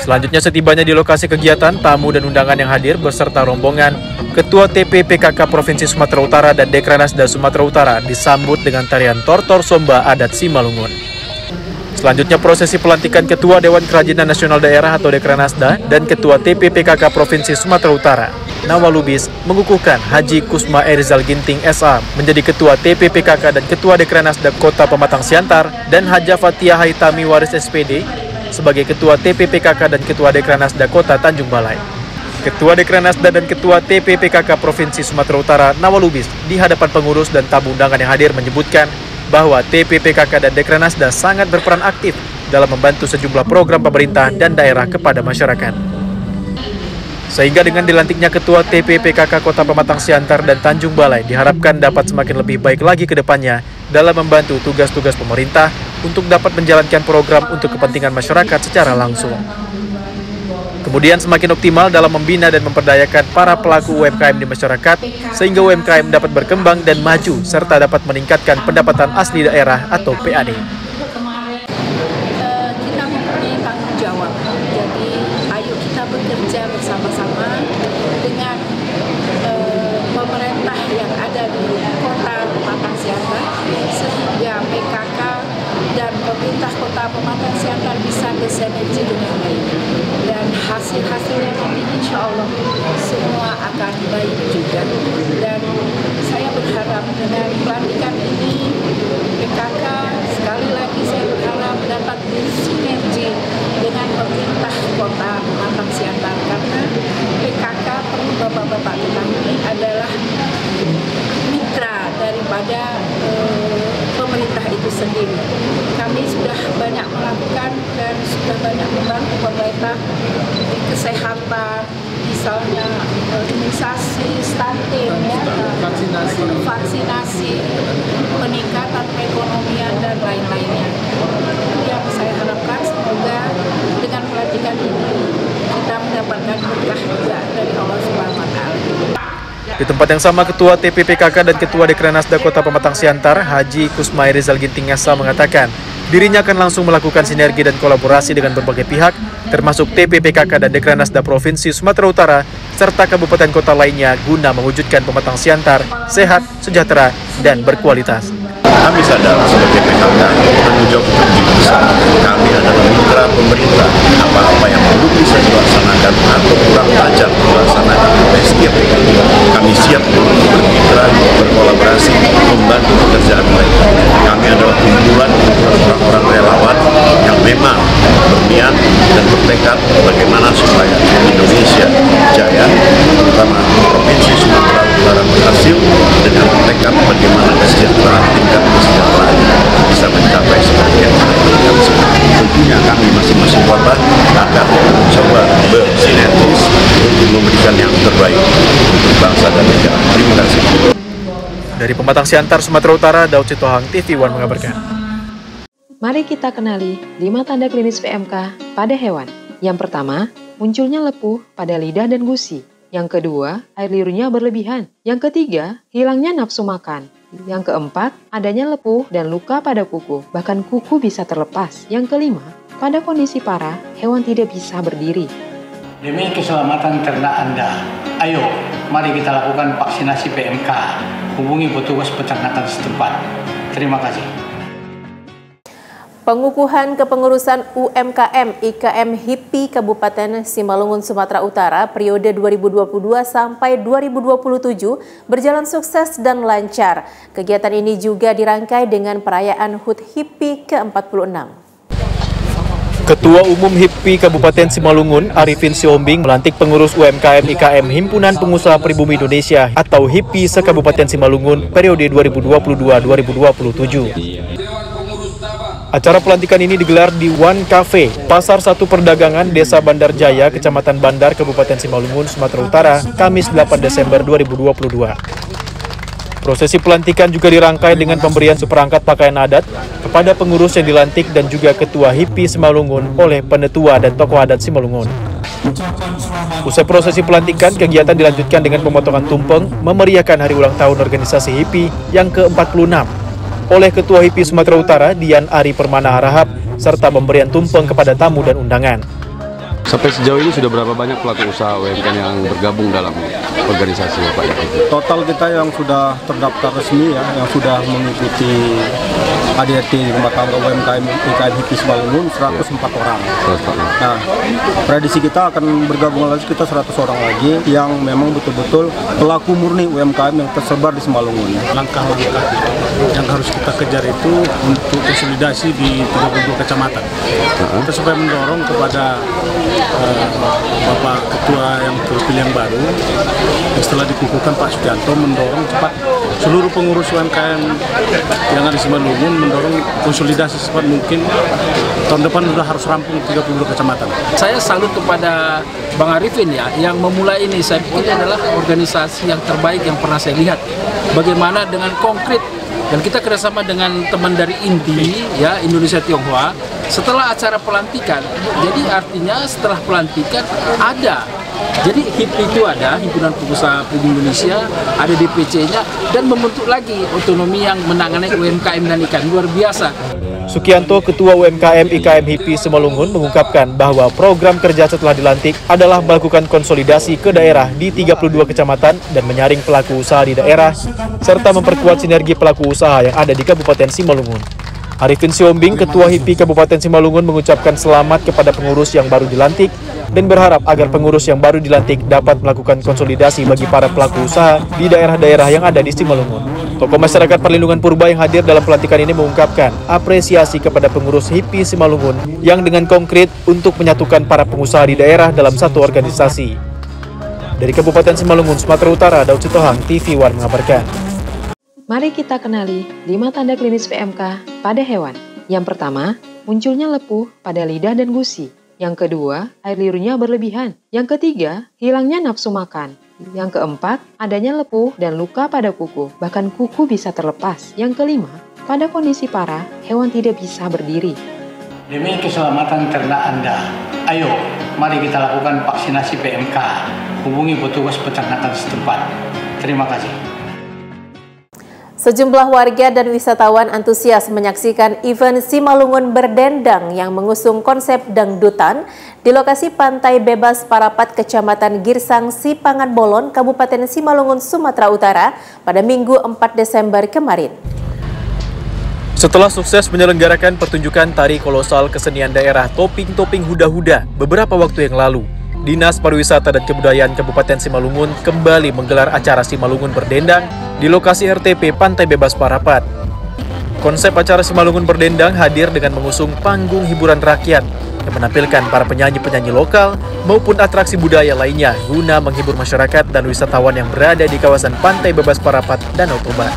Selanjutnya setibanya di lokasi kegiatan, tamu dan undangan yang hadir beserta rombongan Ketua TPPKK Provinsi Sumatera Utara dan Dekranasda Sumatera Utara disambut dengan tarian Tortor Somba adat Simalungun. Selanjutnya prosesi pelantikan Ketua Dewan Kerajinan Nasional Daerah atau Dekranasda dan Ketua TPPKK Provinsi Sumatera Utara, Nawalubis, mengukuhkan Haji Kusma Erizal Ginting SA menjadi Ketua TPPKK dan Ketua Dekranasda Kota Pematang Siantar dan Haja Fatia Haitami Waris SPD sebagai Ketua TPPKK dan Ketua Dekranasda Kota Tanjung Balai. Ketua Dekranasda dan Ketua TPPKK Provinsi Sumatera Utara, Nawalubis, di hadapan pengurus dan tamu undangan yang hadir menyebutkan bahwa TPPKK dan Dekranasda sangat berperan aktif dalam membantu sejumlah program pemerintah dan daerah kepada masyarakat. Sehingga dengan dilantiknya Ketua TPPKK Kota Pematang Siantar dan Tanjung Balai diharapkan dapat semakin lebih baik lagi ke depannya dalam membantu tugas-tugas pemerintah untuk dapat menjalankan program untuk kepentingan masyarakat secara langsung. Kemudian semakin optimal dalam membina dan memperdayakan para pelaku UMKM di masyarakat sehingga UMKM dapat berkembang dan maju serta dapat meningkatkan pendapatan asli daerah atau PAD. Kita mempunyai tanggung jawab, jadi ayo kita bekerja bersama-sama dengan pemerintah yang ada di Kota Pematang Siantar sehingga PKK dan pemerintah Kota Pematang Siantar bisa bersinergi dengan baik. Dan hasil-hasilnya nanti insya Allah semua akan baik juga. Dan saya berharap dengan pelantikan ini PKK sekali lagi saya berharap dapat bersinergi dengan pemerintah Kota Pematang Siantar karena PKK perlu bapak-bapak ketahui adalah mitra daripada pemerintah itu sendiri. Kami sudah banyak melakukan dan sudah banyak membantu pemerintah di kesehatan, misalnya imunisasi, stunting, vaksinasi, peningkatan perekonomian dan lain-lainnya. Itu yang saya harapkan, semoga dengan pelantikan ini kita mendapatkan berkah juga dari Allah Subhanahu wa Ta'ala. Di tempat yang sama, Ketua TPPKK dan Ketua Dekranasda Kota Pematang Siantar, Haji Kusma Erizal Ginting SA mengatakan, dirinya akan langsung melakukan sinergi dan kolaborasi dengan berbagai pihak, termasuk TPPKK dan Dekranasda Provinsi Sumatera Utara, serta kabupaten kota lainnya guna mewujudkan Pematang Siantar sehat, sejahtera, dan berkualitas. Kami sadar sebagai PKK tanggung jawab itu lebih besar. Kami adalah mitra pemerintah. Apa-apa yang belum bisa dilaksanakan atau kurang tajam dilaksanakan oleh setiap PKK, kami siap bermitra, berkolaborasi, membantu pekerjaan mereka. Kami adalah kumpulan orang-orang relawan yang memang berniat dan bertekad bagaimana supaya Indonesia jaya, terutama Provinsi Sumatera Utara berhasil dengan tekad bagaimana kesejahteraan tingkat kesejahteraan bisa mencapai seperti yang kita sebutkan. Tentunya kami masing-masing kota akan mencoba bersinergis untuk memberikan yang terbaik untuk bangsa dan negara. Terima kasih. Dari Pematang Siantar, Sumatera Utara, Daud Sitohang, TV One mengabarkan. Mari kita kenali 5 tanda klinis PMK pada hewan. Yang pertama, munculnya lepuh pada lidah dan gusi. Yang kedua, air liurnya berlebihan. Yang ketiga, hilangnya nafsu makan. Yang keempat, adanya lepuh dan luka pada kuku, bahkan kuku bisa terlepas. Yang kelima, pada kondisi parah, hewan tidak bisa berdiri. Demi keselamatan ternak Anda, ayo mari kita lakukan vaksinasi PMK. Hubungi petugas peternakan setempat. Terima kasih. Pengukuhan kepengurusan UMKM IKM HIPI Kabupaten Simalungun, Sumatera Utara periode 2022 sampai 2027 berjalan sukses dan lancar. Kegiatan ini juga dirangkai dengan perayaan HUT HIPI ke-46. Ketua Umum HIPI Kabupaten Simalungun, Arifin Siombing, melantik pengurus UMKM IKM Himpunan Pengusaha Pribumi Indonesia atau HIPI se-Kabupaten Simalungun periode 2022-2027. Acara pelantikan ini digelar di One Cafe, Pasar 1 Perdagangan, Desa Bandar Jaya, Kecamatan Bandar, Kabupaten Simalungun, Sumatera Utara, Kamis 8 Desember 2022. Prosesi pelantikan juga dirangkai dengan pemberian seperangkat pakaian adat kepada pengurus yang dilantik dan juga Ketua HIPI Simalungun oleh penetua dan tokoh adat Simalungun. Usai prosesi pelantikan, kegiatan dilanjutkan dengan pemotongan tumpeng memeriahkan hari ulang tahun organisasi HIPI yang ke-46 oleh Ketua HIPI Sumatera Utara, Dian Ari Permana Harahap, serta pemberian tumpeng kepada tamu dan undangan. Sampai sejauh ini sudah berapa banyak pelaku usaha UMKM yang bergabung dalam organisasi Pak Yaki? Total kita yang sudah terdaftar resmi ya, yang sudah mengikuti ADRT rumah tangga UMKM IKM HIPI Simalungun 104 orang. Nah, prediksi kita akan bergabung lagi kita 100 orang lagi yang memang betul-betul pelaku murni UMKM yang tersebar di Simalungun. Langkah-langkah yang harus kita kejar itu untuk konsolidasi di 32 kecamatan. Kita supaya mendorong kepada Bapak Ketua yang terpilih yang baru, yang setelah dikukuhkan Pak Sugianto, mendorong cepat seluruh pengurus UMKM yang ada di Simalungun, mendorong konsolidasi secepat mungkin. Tahun depan sudah harus rampung 32 kecamatan. Saya salut kepada Bang Arifin ya, yang memulai ini. Saya pikir ini adalah organisasi yang terbaik yang pernah saya lihat. Bagaimana dengan konkret, dan kita kerjasama dengan teman dari INDI, ya, Indonesia Tionghoa. Setelah acara pelantikan, jadi artinya setelah pelantikan ada. Jadi HIPI itu ada, Himpunan Pengusaha Pribumi Indonesia, ada DPC-nya, dan membentuk lagi otonomi yang menangani UMKM dan IKM. Luar biasa. Sukianto, Ketua UMKM IKM HIPI Simalungun, mengungkapkan bahwa program kerja setelah dilantik adalah melakukan konsolidasi ke daerah di 32 kecamatan dan menyaring pelaku usaha di daerah, serta memperkuat sinergi pelaku usaha yang ada di Kabupaten Simalungun. Arifin Siombing, Ketua HIPI Kabupaten Simalungun, mengucapkan selamat kepada pengurus yang baru dilantik dan berharap agar pengurus yang baru dilantik dapat melakukan konsolidasi bagi para pelaku usaha di daerah-daerah yang ada di Simalungun. Tokoh masyarakat Perlindungan Purba yang hadir dalam pelantikan ini mengungkapkan apresiasi kepada pengurus HIPI Simalungun yang dengan konkret untuk menyatukan para pengusaha di daerah dalam satu organisasi. Dari Kabupaten Simalungun, Sumatera Utara, Daud Sitohang, TV One mengabarkan. Mari kita kenali 5 tanda klinis PMK pada hewan. Yang pertama, munculnya lepuh pada lidah dan gusi. Yang kedua, air liurnya berlebihan. Yang ketiga, hilangnya nafsu makan. Yang keempat, adanya lepuh dan luka pada kuku, bahkan kuku bisa terlepas. Yang kelima, pada kondisi parah, hewan tidak bisa berdiri. Demi keselamatan ternak Anda, ayo mari kita lakukan vaksinasi PMK. Hubungi petugas peternakan setempat. Terima kasih. Sejumlah warga dan wisatawan antusias menyaksikan event Simalungun Berdendang yang mengusung konsep dangdutan di lokasi Pantai Bebas Parapat, Kecamatan Girsang, Sipangan Bolon, Kabupaten Simalungun, Sumatera Utara pada Minggu 4 Desember kemarin. Setelah sukses menyelenggarakan pertunjukan tari kolosal kesenian daerah Toping-Toping Huda-Huda beberapa waktu yang lalu, Dinas Pariwisata dan Kebudayaan Kabupaten Simalungun kembali menggelar acara Simalungun Berdendang di lokasi RTP Pantai Bebas Parapat. Konsep acara Simalungun Berdendang hadir dengan mengusung panggung hiburan rakyat yang menampilkan para penyanyi-penyanyi lokal maupun atraksi budaya lainnya guna menghibur masyarakat dan wisatawan yang berada di kawasan Pantai Bebas Parapat, Danau Toba.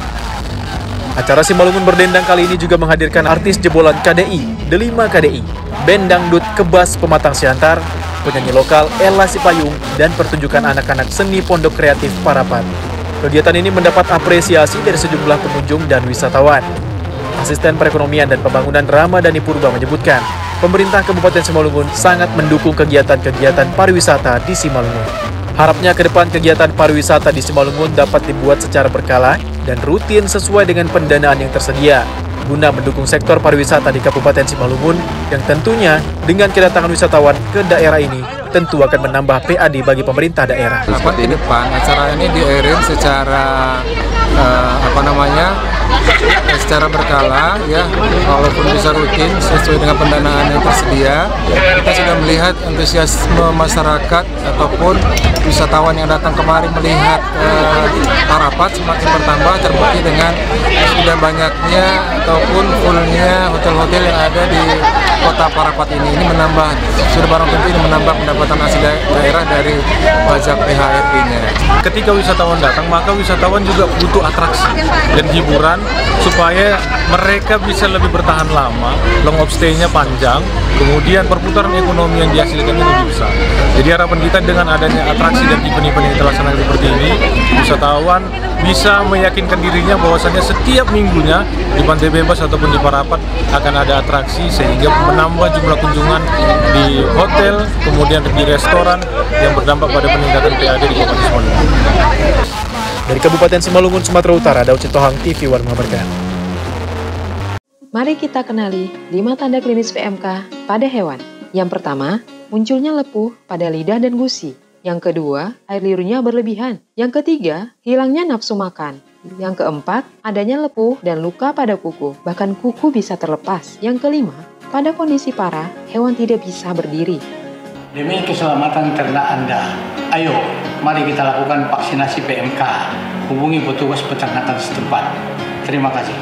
Acara Simalungun Berdendang kali ini juga menghadirkan artis jebolan KDI, Delima KDI, band dangdut Kebas Pematang Siantar, penyanyi lokal Ella Sipayung, dan pertunjukan anak-anak seni Pondok Kreatif Parapat. Kegiatan ini mendapat apresiasi dari sejumlah pengunjung dan wisatawan. Asisten Perekonomian dan Pembangunan Ramadhani Purba menyebutkan, pemerintah Kabupaten Simalungun sangat mendukung kegiatan-kegiatan pariwisata di Simalungun. Harapnya ke depan kegiatan pariwisata di Simalungun dapat dibuat secara berkala dan rutin sesuai dengan pendanaan yang tersedia, guna mendukung sektor pariwisata di Kabupaten Simalungun yang tentunya dengan kedatangan wisatawan ke daerah ini tentu akan menambah PAD bagi pemerintah daerah. Ke depan acara ini di-arrange secara secara berkala ya, walaupun bisa rutin sesuai dengan pendanaan yang tersedia. Kita sudah melihat antusiasme masyarakat ataupun wisatawan yang datang kemari melihat Parapat semakin bertambah, terbukti dengan sudah banyaknya ataupun fullnya hotel-hotel yang ada di kota Parapat ini. Ini menambah, sudah barang tentu ini menambah pendapatan asli daerah dari pajak PHRI-nya. Ketika wisatawan datang, maka wisatawan juga butuh atraksi dan hiburan supaya mereka bisa lebih bertahan lama, long stay-nya panjang, kemudian perputaran ekonomi yang dihasilkan ini lebih besar. Jadi harapan kita dengan adanya atraksi dan event-event yang terlaksana seperti ini, wisatawan bisa meyakinkan dirinya bahwasannya setiap minggunya di Pantai Bebas ataupun di Parapat akan ada atraksi sehingga menambah jumlah kunjungan di hotel, kemudian di restoran yang berdampak pada peningkatan PAD di Kabupaten Simalungun. Dari Kabupaten Simalungun, Sumatera Utara, Daud Sitohang, TV One mengabarkan. Mari kita kenali 5 tanda klinis PMK pada hewan. Yang pertama, munculnya lepuh pada lidah dan gusi. Yang kedua, air liurnya berlebihan. Yang ketiga, hilangnya nafsu makan. Yang keempat, adanya lepuh dan luka pada kuku, bahkan kuku bisa terlepas. Yang kelima, pada kondisi parah, hewan tidak bisa berdiri. Demi keselamatan ternak Anda, ayo mari kita lakukan vaksinasi PMK. Hubungi petugas peternakan setempat. Terima kasih.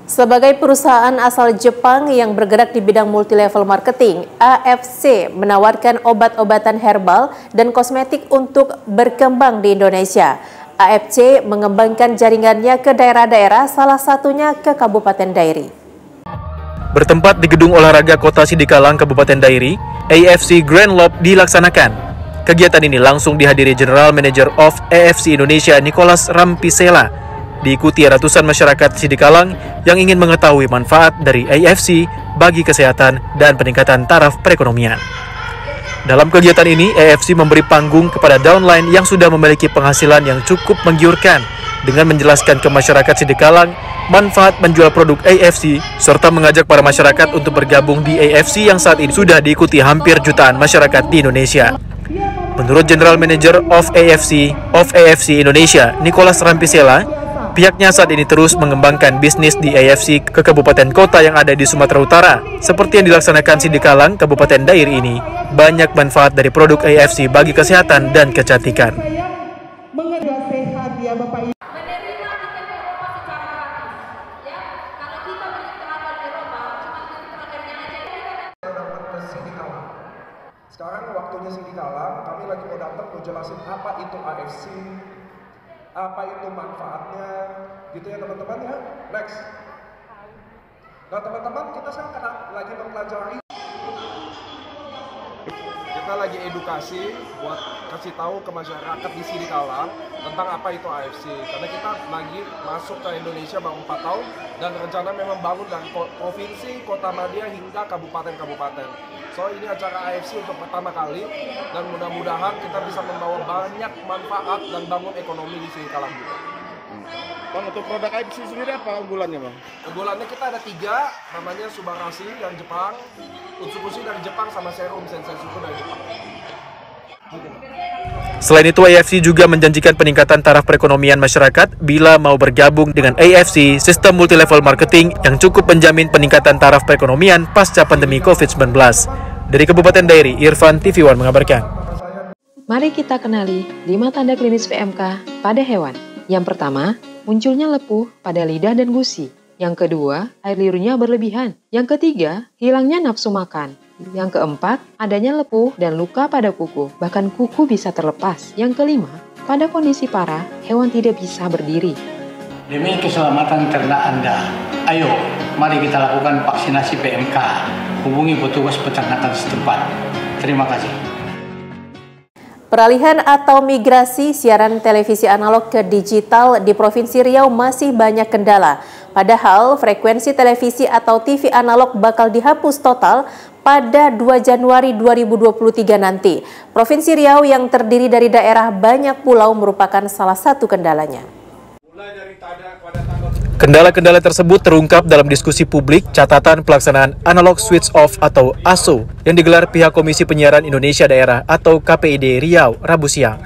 Sebagai perusahaan asal Jepang yang bergerak di bidang multilevel marketing, AFC menawarkan obat-obatan herbal dan kosmetik untuk berkembang di Indonesia. AFC mengembangkan jaringannya ke daerah-daerah, salah satunya ke Kabupaten Dairi. Bertempat di Gedung Olahraga Kota Sidikalang, Kabupaten Dairi, AFC Grand Lob dilaksanakan. Kegiatan ini langsung dihadiri General Manager of AFC Indonesia Nicholas Rampisela. Diikuti ratusan masyarakat Sidikalang yang ingin mengetahui manfaat dari AFC bagi kesehatan dan peningkatan taraf perekonomian. Dalam kegiatan ini, AFC memberi panggung kepada downline yang sudah memiliki penghasilan yang cukup menggiurkan dengan menjelaskan ke masyarakat Sidikalang manfaat menjual produk AFC serta mengajak para masyarakat untuk bergabung di AFC yang saat ini sudah diikuti hampir jutaan masyarakat di Indonesia. Menurut General Manager of AFC Indonesia, Nicholas Rampisela, pihaknya saat ini terus mengembangkan bisnis di AFC ke kabupaten kota yang ada di Sumatera Utara. Seperti yang dilaksanakan Sidikalang, Kabupaten Dairi ini, banyak manfaat dari produk AFC bagi kesehatan dan kecantikan. Sekarang waktunya Sidikalang, kami lagi mau datang mau jelasin apa itu AFC, apa itu manfaatnya, gitu ya teman-teman ya. Next. Nah teman-teman, kita sekarang lagi mempelajari. Kita lagi edukasi buat kasih tahu ke masyarakat di Sidikalang tentang apa itu AFC. Karena kita lagi masuk ke Indonesia baru 4 tahun dan rencana memang bangun dari provinsi, kota media hingga kabupaten-kabupaten. So ini acara AFC untuk pertama kali dan mudah-mudahan kita bisa membawa banyak manfaat dan bangun ekonomi di Sidikalang juga. Bang, untuk produk AFC sendiri apa unggulannya, Bang? Unggulannya kita ada 3, namanya Subarashi dari Jepang, Utsukushi dari Jepang, sama Serum Sensensuku dari Jepang. Selain itu, AFC juga menjanjikan peningkatan taraf perekonomian masyarakat bila mau bergabung dengan AFC, sistem multilevel marketing yang cukup menjamin peningkatan taraf perekonomian pasca pandemi COVID-19. Dari Kabupaten Dairi, Irfan, TV One mengabarkan. Mari kita kenali 5 tanda klinis PMK pada hewan. Yang pertama, munculnya lepuh pada lidah dan gusi. Yang kedua, air liurnya berlebihan. Yang ketiga, hilangnya nafsu makan. Yang keempat, adanya lepuh dan luka pada kuku, bahkan kuku bisa terlepas. Yang kelima, pada kondisi parah, hewan tidak bisa berdiri. Demi keselamatan ternak Anda, ayo mari kita lakukan vaksinasi PMK. Hubungi petugas peternakan setempat. Terima kasih. Peralihan atau migrasi siaran televisi analog ke digital di Provinsi Riau masih banyak kendala. Padahal frekuensi televisi atau TV analog bakal dihapus total pada 2 Januari 2023 nanti. Provinsi Riau yang terdiri dari daerah banyak pulau merupakan salah satu kendalanya. Kendala-kendala tersebut terungkap dalam diskusi publik catatan pelaksanaan Analog Switch Off atau ASO yang digelar pihak Komisi Penyiaran Indonesia Daerah atau KPID Riau Rabu siang.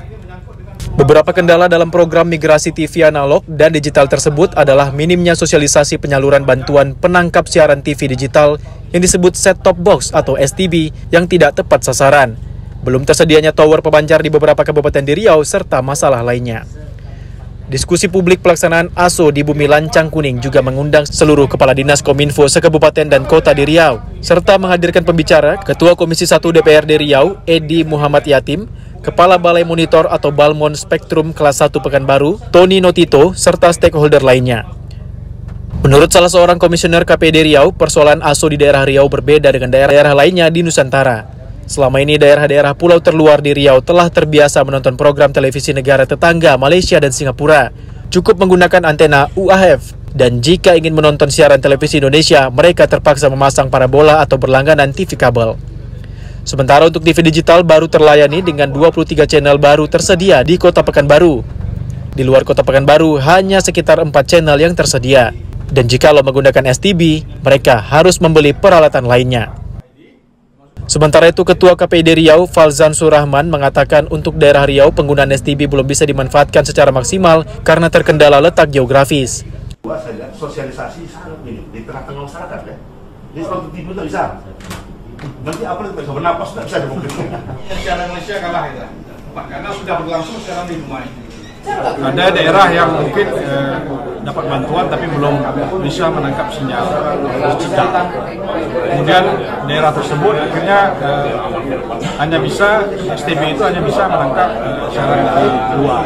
Beberapa kendala dalam program migrasi TV analog dan digital tersebut adalah minimnya sosialisasi penyaluran bantuan penangkap siaran TV digital yang disebut set-top box atau STB yang tidak tepat sasaran. Belum tersedianya tower pemancar di beberapa kabupaten di Riau serta masalah lainnya. Diskusi publik pelaksanaan ASO di Bumi Lancang Kuning juga mengundang seluruh kepala dinas Kominfo sekabupaten dan kota di Riau, serta menghadirkan pembicara Ketua Komisi 1 DPRD Riau, Edi Muhammad Yatim, Kepala Balai Monitor atau Balmon Spektrum Kelas 1 Pekanbaru, Tony Notito, serta stakeholder lainnya. Menurut salah seorang komisioner KPD Riau, persoalan ASO di daerah Riau berbeda dengan daerah-daerah lainnya di Nusantara. Selama ini daerah-daerah pulau terluar di Riau telah terbiasa menonton program televisi negara tetangga Malaysia dan Singapura. Cukup menggunakan antena UHF. Dan jika ingin menonton siaran televisi Indonesia, mereka terpaksa memasang parabola atau berlangganan TV kabel. Sementara untuk TV digital baru terlayani dengan 23 channel baru tersedia di Kota Pekanbaru. Di luar Kota Pekanbaru hanya sekitar 4 channel yang tersedia. Dan jika menggunakan STB, mereka harus membeli peralatan lainnya. Sementara itu, Ketua KPID Riau, Falzan Surahman, mengatakan untuk daerah Riau penggunaan STB belum bisa dimanfaatkan secara maksimal karena terkendala letak geografis. Saya lihat sosialisasi sangat minim di tengah-tengah masyarakat ya. Jadi kalau TV itu bisa. Nanti apa itu bisa bernapas, tidak bisa dimungkinkan. Siaran Malaysia kalah ya, Pak, karena sudah berlangsung siaran di Dumai. Ada daerah yang mungkin dapat bantuan tapi belum bisa menangkap sinyal digital. Kemudian daerah tersebut akhirnya hanya bisa STB itu hanya bisa menangkap siaran dari luar.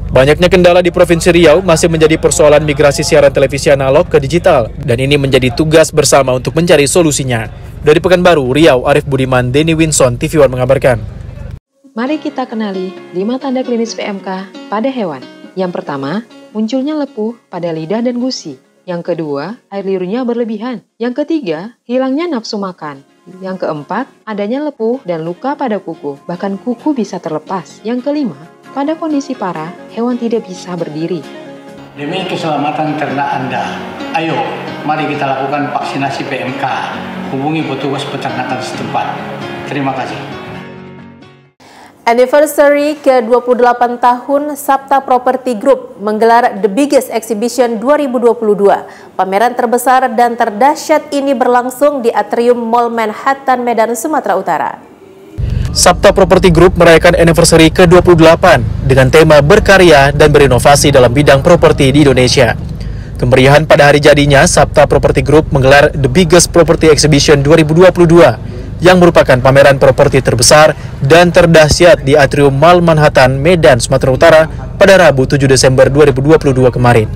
Banyaknya kendala di Provinsi Riau masih menjadi persoalan migrasi siaran televisi analog ke digital, dan ini menjadi tugas bersama untuk mencari solusinya. Dari Pekanbaru, Riau, Arif Budiman, Denny Winson, TV One mengabarkan. Mari kita kenali 5 tanda klinis PMK pada hewan. Yang pertama, munculnya lepuh pada lidah dan gusi. Yang kedua, air liurnya berlebihan. Yang ketiga, hilangnya nafsu makan. Yang keempat, adanya lepuh dan luka pada kuku, bahkan kuku bisa terlepas. Yang kelima, pada kondisi parah, hewan tidak bisa berdiri. Demi keselamatan ternak Anda, ayo mari kita lakukan vaksinasi PMK. Hubungi petugas peternakan setempat. Terima kasih. Anniversary ke-28 tahun Sapta Property Group menggelar The Biggest Exhibition 2022. Pameran terbesar dan terdahsyat ini berlangsung di Atrium Mall Manhattan, Medan, Sumatera Utara. Sapta Property Group merayakan anniversary ke-28 dengan tema berkarya dan berinovasi dalam bidang properti di Indonesia. Kemeriahan pada hari jadinya, Sapta Property Group menggelar The Biggest Property Exhibition 2022 yang merupakan pameran properti terbesar dan terdahsyat di Atrium Mall Manhattan, Medan, Sumatera Utara pada Rabu 7 Desember 2022 kemarin.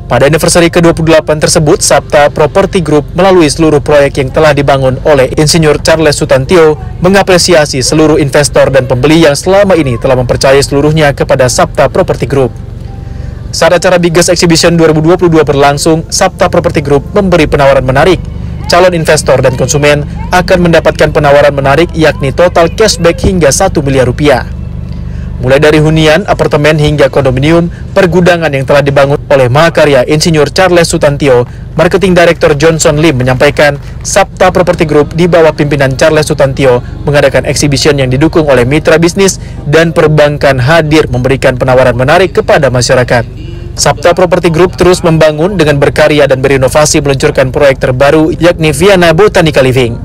Pada anniversary ke-28 tersebut, Sapta Property Group melalui seluruh proyek yang telah dibangun oleh Insinyur Charles Sutantio mengapresiasi seluruh investor dan pembeli yang selama ini telah mempercayai seluruhnya kepada Sapta Property Group. Saat acara Biggest Exhibition 2022 berlangsung, Sapta Property Group memberi penawaran menarik. Calon investor dan konsumen akan mendapatkan penawaran menarik yakni total cashback hingga 1 miliar rupiah. Mulai dari hunian, apartemen hingga kondominium, pergudangan yang telah dibangun oleh mahakarya Insinyur Charles Sutantio, Marketing Director Johnson Lim menyampaikan Sapta Property Group di bawah pimpinan Charles Sutantio mengadakan exhibition yang didukung oleh mitra bisnis dan perbankan hadir memberikan penawaran menarik kepada masyarakat. Sapta Property Group terus membangun dengan berkarya dan berinovasi meluncurkan proyek terbaru yakni Viana Botanical Living.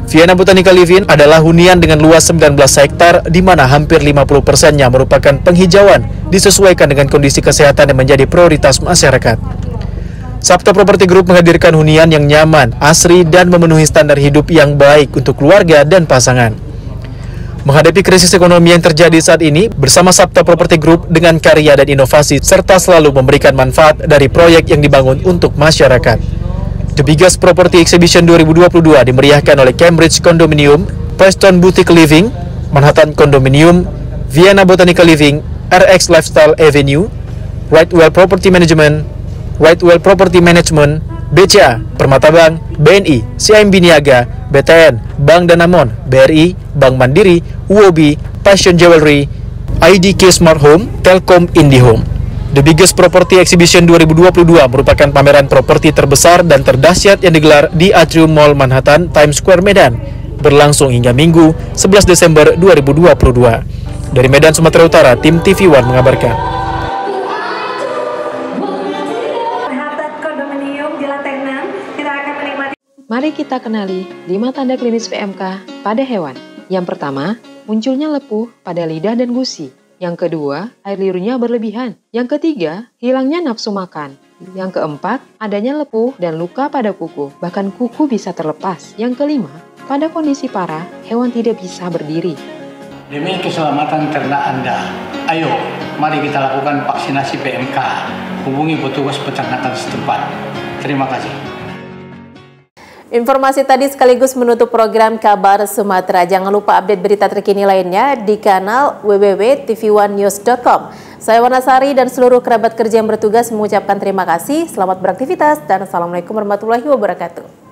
Viana Botanical Living adalah hunian dengan luas 19 hektar di mana hampir 50%-nya merupakan penghijauan disesuaikan dengan kondisi kesehatan yang menjadi prioritas masyarakat. Sapta Property Group menghadirkan hunian yang nyaman, asri, dan memenuhi standar hidup yang baik untuk keluarga dan pasangan. Menghadapi krisis ekonomi yang terjadi saat ini, bersama Sapta Property Group dengan karya dan inovasi serta selalu memberikan manfaat dari proyek yang dibangun untuk masyarakat. The Biggest Property Exhibition 2022 dimeriahkan oleh Cambridge Condominium, Preston Boutique Living, Manhattan Condominium, Viana Botanical Living, RX Lifestyle Avenue, Rightwell Property Management, BCA, Permata Bank, BNI, CIMB Niaga, BTN, Bank Danamon, BRI, Bank Mandiri, UOB, Passion Jewelry, IDK Smart Home, Telkom IndiHome. The Biggest Property Exhibition 2022 merupakan pameran properti terbesar dan terdahsyat yang digelar di Atrium Mall Manhattan, Times Square, Medan, berlangsung hingga Minggu 11 Desember 2022. Dari Medan, Sumatera Utara, tim TV One mengabarkan. Mari kita kenali 5 tanda klinis PMK pada hewan. Yang pertama, munculnya lepuh pada lidah dan gusi. Yang kedua, air liurnya berlebihan. Yang ketiga, hilangnya nafsu makan. Yang keempat, adanya lepuh dan luka pada kuku, bahkan kuku bisa terlepas. Yang kelima, pada kondisi parah, hewan tidak bisa berdiri. Demi keselamatan ternak Anda, ayo mari kita lakukan vaksinasi PMK. Hubungi petugas peternakan setempat. Terima kasih. Informasi tadi sekaligus menutup program Kabar Sumatera. Jangan lupa update berita terkini lainnya di kanal www.tv1news.com. Saya Wanasari dan seluruh kerabat kerja yang bertugas mengucapkan terima kasih, selamat beraktivitas, dan Assalamualaikum warahmatullahi wabarakatuh.